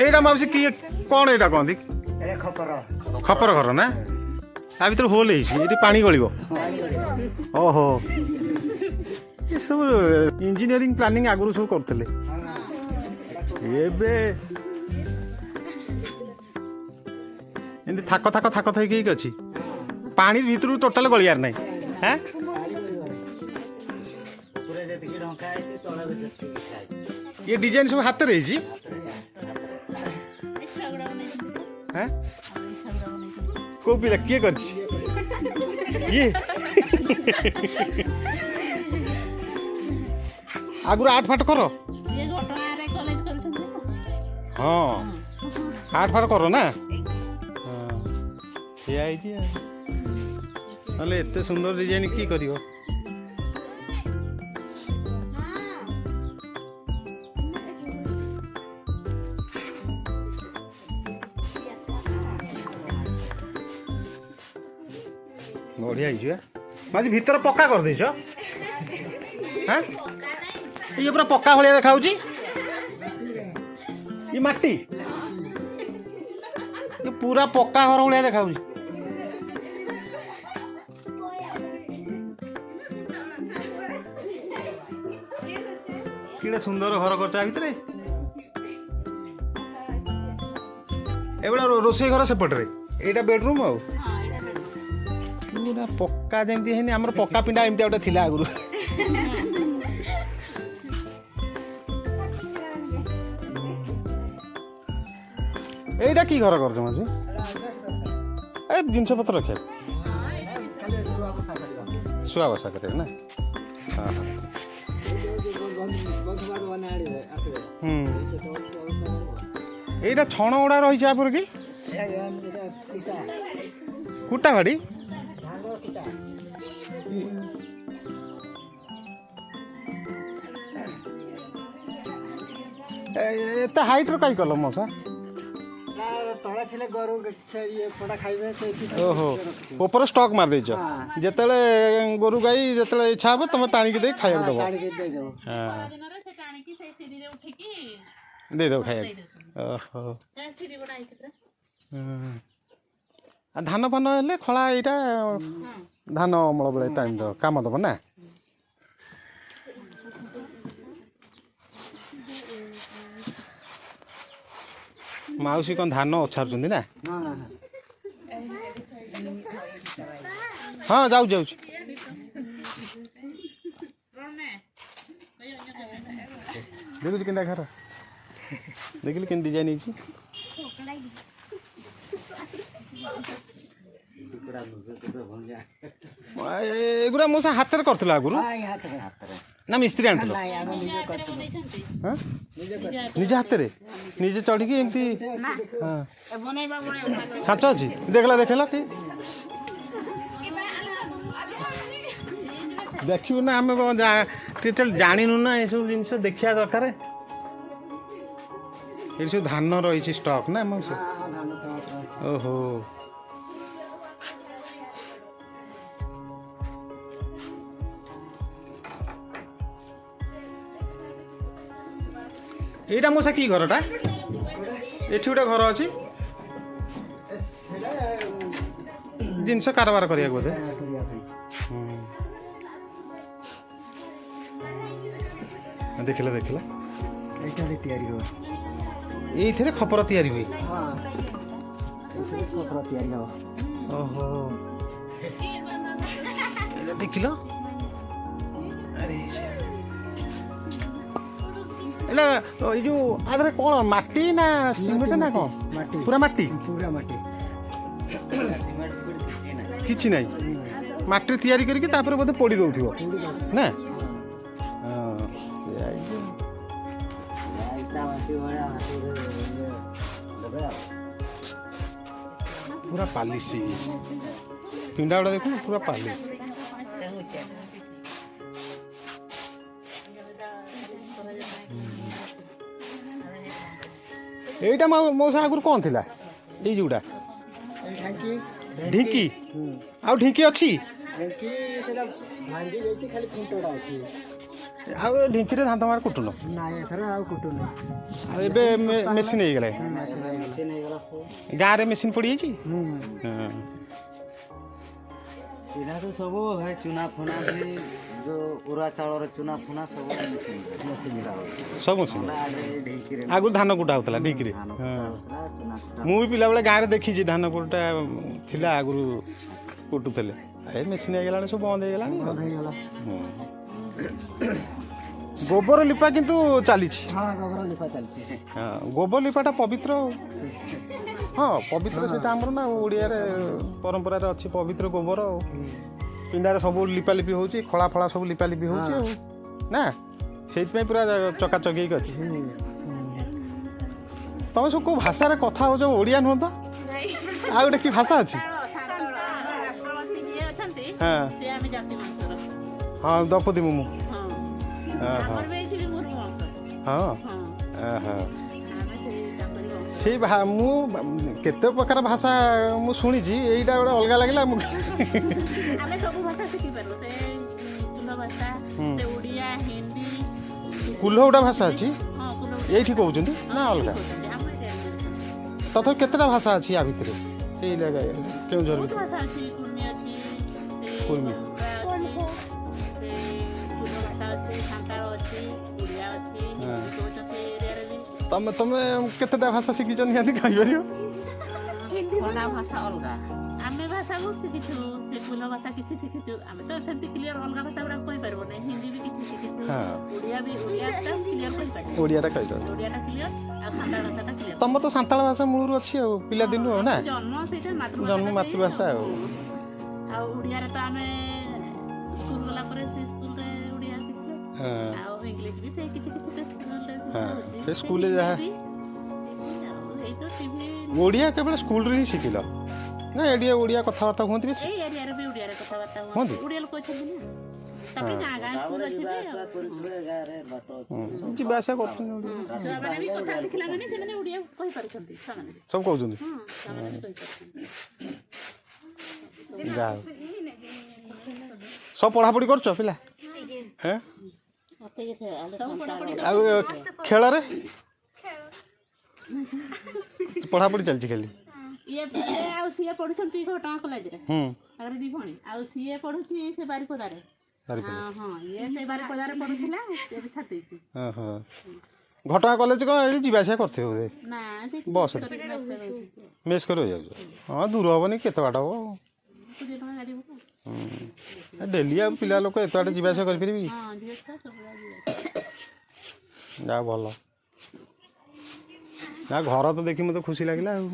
एटा माउसी किए कौन एटा कहती खपर घर ना ता भर होल ये पानी गल ओहो ये सब इंजीनियरिंग प्लानिंग आगु सब करते थाक थाक थाक थी अच्छी पानी भीतर टोटाल गलियार ना हाँ ये डिजाइन सब हाथ रही को पिला किए कर ये आगुर आठ फाट कर हाँ आठ फाट कर ना ना एत सुंदर डिजाइन की कर बढ़िया माझी भीतर पक्का कर देछ हाँ ये पूरा पक्का भाया देखा ये माटी ये पूरा पक्का घर भाया देखा कि सुंदर घर कर भितर एगुड़ा रोषे घर सेपटे एटा बेडरूम आ पूरा पक्का जमी है आम पक्का पिंडा एमती गोटे थी आगुरी एटा की घर कर जिनस पत्र रखे शुआ बसा कर ना हाँ हाँ छण गुड़ा रही आप कि कुटा भाड़ी एत हाइट रो कई कल मौसा तले थिले गरु ये फोड़ा खाइबे ओहो ऊपर स्टॉक मार देछ जेतले गोरु गाई जेतले इच्छा हो तुम टाणी के दे खाया दबो टाणी के दे दो हां से टाणी की से सीढ़ी रे उठी की दे दो खाया ओहो सीढ़ी बनाई के धान फान हेले खला एटा धान अमल बेले टाइम दो काम दबो ना माउसी कौन धान अच्छार ना हाँ जाऊ जाऊ देखु कि घर देखिल कि डिजाइन एगुरा मौसा हाथ कर आगुरी ना मिस्त्री आन निजे हाथ निजे चढ़ी एमती छाच अच्छी देखला देखला कि देखू ना आम टोटाल जानू ना ये सब जिन देखा दरकार ये सब धान रही स्टॉक ना मौसा ओहो एटा मौसा की घरटा ये गोटे घर अच्छी जिनस कारबार करिया बोधे देखला देखला ये खपर तैयारी हुए ओहो देखिल अरे जो आधे कौन माटी ना सीमेंट ना कौन माटी पूरा माटी किछि नहीं माटी तैयारी करके तापर बोधे पोड़ी दउथिबो ना पूरा पालिश पिंडा गुड़ा देखो पूरा पालिश एटा मौसा आगुर कौन थिला ए जोड़ा ढांकी ढिंकी आउ ढिंकी अच्छी ଢିଙ୍କି ସେଟା ଭାଙ୍ଗି ଯାଇଛି ଖାଲି ଖୁଣ୍ଟଟା ଅଛି। ଆଉ ଏ ଢିଙ୍କିରେ ଧାନ ତମର କୁଟୁନ? ନାଇଁ ଏଥର ଆଉ କୁଟୁନି। ଆଉ ଏବେ ମେସିନ୍ ହେଇଗଲା। ମେସିନ୍ ହେଇଗଲା ସବୁ। ଗାଁରେ ମେସିନ୍ ପଡ଼ିଯାଇଛି? ହଁ। ଏଇଟା ତ ସବୁ ଭାଇ ଚୁନା ଫୁନା ବି ଯୋଉ ଉରା ଚାଉଳର ଚୁନା ଫୁନା ସବୁ ମେସିନ୍ ସବୁ ମେସିନ୍। ଢିଙ୍କିରେ ଆଗରୁ ଧାନ କୁଟା ହେଉଥିଲା ଢିଙ୍କିରେ। ଧାନ ହଁ। କୁଟା ହଉଥିଲା, ଚୁନା କୁଟା ମୁଁ ବି ପିଲାବେଳେ ଗାଁରେ ଦେଖିଛି ଧାନ କୁଟା ଥିଲା ଆଗରୁ କୁଟୁଥିଲେ। ଏ ମେସିନ୍ ହେଇଗଲାଣି ସବୁ ବନ୍ଦ ହେଇଗଲାଣି। ବନ୍ଦ ହେଇଗଲା। ଗୋବର ଲିପା କିନ୍ତୁ ଚାଲିଛି। ହଁ ଗୋବର ଲିପା ଚାଲିଛି। ହଁ ଗୋବର ଲିପାଟା ପବିତ୍ର। ହଁ ପବିତ୍ର ସେଇଟା ଆମର ନା ଓଡ଼ିଆରେ ପରମ୍ପରାରେ ଅଛି ପବିତ୍ର ଗୋବର ଆଉ। ପିଣ୍ଡାରେ ସବୁ ଲିପାଲିପି ହେଉଛି, ଖଳା ଫଳା ସବୁ ଲିପାଲିପି ହେଉଛି ଆଉ ନା, ସେଇଥିପାଇଁ ପୁରା ଚକାଚକ ହେଇକି ଅଛି। ତମେ ସବୁ କେଉଁ ଭାଷାରେ କଥା ହେଉଛ? ଓଡ଼ିଆ ନୁହଁ ତ? ଆଉ ଗୋଟେ କି ଭାଷା ଅଛି? ହଁ ହଁ ଦ୍ରୌପଦୀ ମୁର୍ମୁ। ହଁ ସେଇ ମୁଁ କେତେ ପ୍ରକାର ଭାଷା ମୁଁ ଶୁଣିଛି, ଏଇଟା ଗୋଟେ ଅଲଗା ଲାଗିଲା। ମୁଁ ଆମେ ସବୁ ଭାଷା ଶିଖିପାରୁ, ସେ କୁଲ ଭାଷା, ସେ ଓଡ଼ିଆ, ହିନ୍ଦୀ। କୁଲ ଗୋଟେ ଭାଷା ଅଛି ହଁ କୁଲ ଏଇଠି କହୁଛନ୍ତି ନା ଅଲଗା? ତଥାପି କେତେଟା ଭାଷା ଅଛି ୟା ଭିତରେ? ସେଇ କେଉଁଝର ବହୁତ ଭିତରେ ଭାଷା ଅଛି, କୁର୍ମି ଅଛି, କୁର୍ମୀ। ସେ କୁଲ ଭାଷା ଅଛି, ସାନ୍ତାଳ ଅଛି, ଓଡ଼ିଆ ଅଛି, ହିନ୍ଦୀ କହୁଛନ୍ତି ଏରିଆରେ ବି। ତମେ କେତେଟା ଭାଷା ଶିଖିଛ ନିହାତି କହିପାରିବ? ଖଣ୍ଡା ଭାଷା ଅଲଗା, ଆମେ ଭାଷା ବହୁତ ଶିଖିଛୁ, ସେ କୁଲ ଭାଷା କିଛି ଶିଖିଛୁ। ଆମେ ତ ସେମିତି କ୍ଲିୟର ଅଲଗା ଭାଷା ଗୁଡାକ କହିପାରିବୁନି, ହିନ୍ଦୀ ବି କିଛି ଶିଖିଛୁ, ଓଡ଼ିଆଟା କ୍ଲିୟର କହିପାରିବୁ। ଓଡ଼ିଆଟା କହିପାରିବ? ଓଡ଼ିଆଟା କ୍ଲିୟର, ଆଉ ସାନ୍ତାଳ ଭାଷାଟା କ୍ଲିୟର। ତମର ତ ସାନ୍ତାଳ ଭାଷା ମୂଳରୁ ଅଛି ଆଉ ପିଲାଦିନୁ ଆଉ ନା? ଜନ୍ମ ସେଇଟା ଜନ୍ମ ମାତୃଭାଷା ଆଉ। ଆଉ ଓଡ଼ିଆରେ ତ ଆମେ ସ୍କୁଲ ଗଲା ପରେ ସେ ସ୍କୁଲରେ ଓଡ଼ିଆ ଶିଖିଲେ, ଆଉ ଇଂଲିଶ ବି ସେଇ କିଛି ସେ ସ୍କୁଲରେ ଯାହା ଓଡ଼ିଆ କେବଳ ସ୍କୁଲରେ ହିଁ ଶିଖିଲ ନା? ଏଠି ଓଡ଼ିଆ କଥାବାର୍ତ୍ତା ହୁଅନ୍ତି ବେଶୀ? ଏଇ ଏରିଆରେ ବି ଓଡ଼ିଆରେ କଥାବାର୍ତ୍ତା ହୁଅନ୍ତି? ଓଡ଼ିଆ ଲୋକ ଅଛନ୍ତି ନା, ତାପରେ ଗାଁ ଗାଁ ସ୍କୁଲ ଅଛି ବି, ଯିବା ଆସିବା କରୁଛନ୍ତି। ଛୁଆମାନେ ବି କଥା ଶିଖିଲା ମାନେ ସେମାନେ ଓଡ଼ିଆ କହିପାରୁଛନ୍ତି, ଛୁଆମାନେ ସବୁ କହୁଛନ୍ତି? ଛୁଆମାନେ ବି କହିପାରୁଛନ୍ତି। ଯାହା ହଉ। ସବୁ ପଢ଼ାପଢ଼ି କରୁଛ ପିଲା? ହେଁ ଆଉ ଖେଳରେ ପଢ଼ାପଢ଼ି ଚାଲିଛି ଖାଲି? ଆଉ ସିଏ ପଢୁଛନ୍ତି ଘଟଗାଁ କଲେଜରେ, ତାଙ୍କର ଦି ଭଉଣୀ, ଆଉ ସିଏ ପଢୁଛି ସେ ବାରିପଦାରେ। ହଁ ଇଏ ସେ ବାରିପଦାରେ ପଢୁଥିଲା, ଏବେ ଛାଡ଼ି ଦେଇଛି। ଘଟଗାଁ କଲେଜ କ'ଣ ଏଠି ଯିବା ଆସିବା କରିଥିବ ବୋଧେ? ନା ବସ୍ ମେସ୍ କରି ଯାଉଛ? ହଁ ଦୂର ହେବନି, କେତେ ବାଟ ହବ? ଡେଲି ଆଉ ପିଲା ଲୋକ ଏତେ ବାଟ ଯିବା ଆସିବା କରିପାରିବି? ଯାହା ଭଲ ନା, ଘର ତ ଦେଖି ମୋତେ ଖୁସି ଲାଗିଲା ଆଉ।